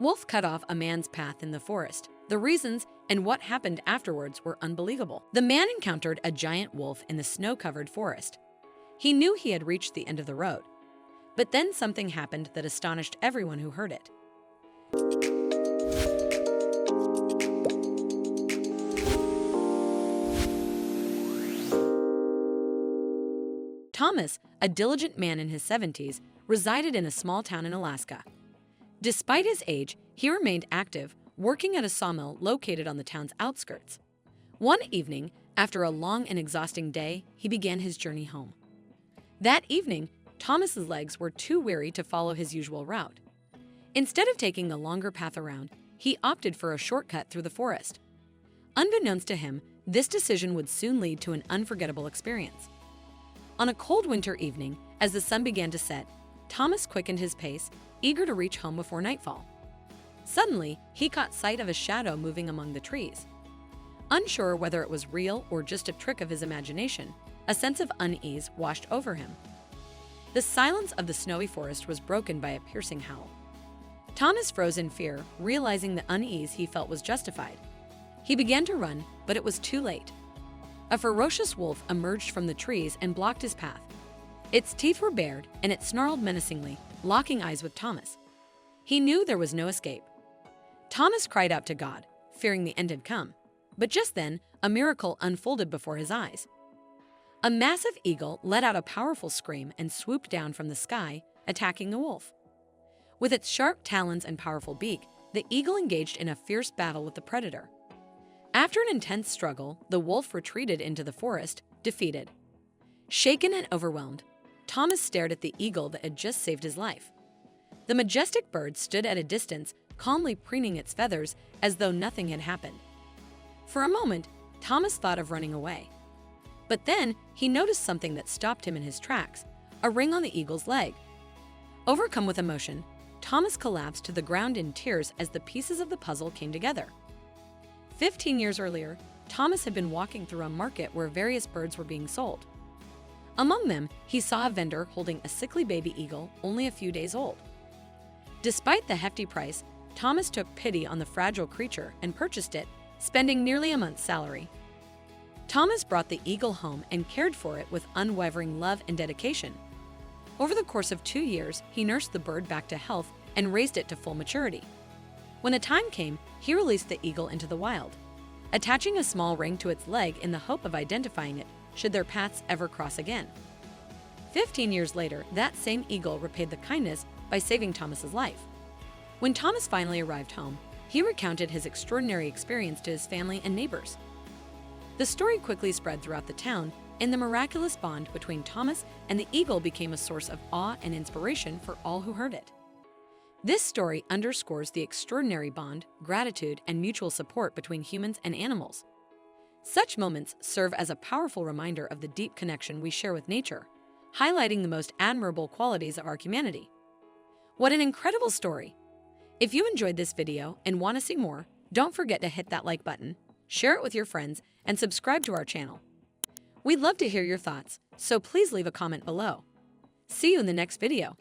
Wolf cut off a man's path in the forest. The reasons and what happened afterwards were unbelievable. The man encountered a giant wolf in the snow-covered forest. He knew he had reached the end of the road. But then something happened that astonished everyone who heard it. Thomas, a diligent man in his 70s, resided in a small town in Alaska. Despite his age, he remained active, working at a sawmill located on the town's outskirts. One evening, after a long and exhausting day, he began his journey home. That evening, Thomas's legs were too weary to follow his usual route. Instead of taking the longer path around, he opted for a shortcut through the forest. Unbeknownst to him, this decision would soon lead to an unforgettable experience. On a cold winter evening, as the sun began to set, Thomas quickened his pace, eager to reach home before nightfall. Suddenly, he caught sight of a shadow moving among the trees. Unsure whether it was real or just a trick of his imagination, a sense of unease washed over him. The silence of the snowy forest was broken by a piercing howl. Thomas froze in fear, realizing the unease he felt was justified. He began to run, but it was too late. A ferocious wolf emerged from the trees and blocked his path. Its teeth were bared, and it snarled menacingly, locking eyes with Thomas. He knew there was no escape. Thomas cried out to God, fearing the end had come. But just then, a miracle unfolded before his eyes. A massive eagle let out a powerful scream and swooped down from the sky, attacking the wolf. With its sharp talons and powerful beak, the eagle engaged in a fierce battle with the predator. After an intense struggle, the wolf retreated into the forest, defeated. Shaken and overwhelmed, Thomas stared at the eagle that had just saved his life. The majestic bird stood at a distance, calmly preening its feathers as though nothing had happened. For a moment, Thomas thought of running away. But then, he noticed something that stopped him in his tracks, a ring on the eagle's leg. Overcome with emotion, Thomas collapsed to the ground in tears as the pieces of the puzzle came together. 15 years earlier, Thomas had been walking through a market where various birds were being sold. Among them, he saw a vendor holding a sickly baby eagle only a few days old. Despite the hefty price, Thomas took pity on the fragile creature and purchased it, spending nearly a month's salary. Thomas brought the eagle home and cared for it with unwavering love and dedication. Over the course of 2 years, he nursed the bird back to health and raised it to full maturity. When the time came, he released the eagle into the wild, attaching a small ring to its leg in the hope of identifying it should their paths ever cross again. 15 years later, that same eagle repaid the kindness by saving Thomas's life. When Thomas finally arrived home, he recounted his extraordinary experience to his family and neighbors. The story quickly spread throughout the town, and the miraculous bond between Thomas and the eagle became a source of awe and inspiration for all who heard it. This story underscores the extraordinary bond, gratitude, and mutual support between humans and animals. Such moments serve as a powerful reminder of the deep connection we share with nature, highlighting the most admirable qualities of our humanity. What an incredible story! If you enjoyed this video and want to see more, don't forget to hit that like button, share it with your friends, and subscribe to our channel. We'd love to hear your thoughts, so please leave a comment below. See you in the next video.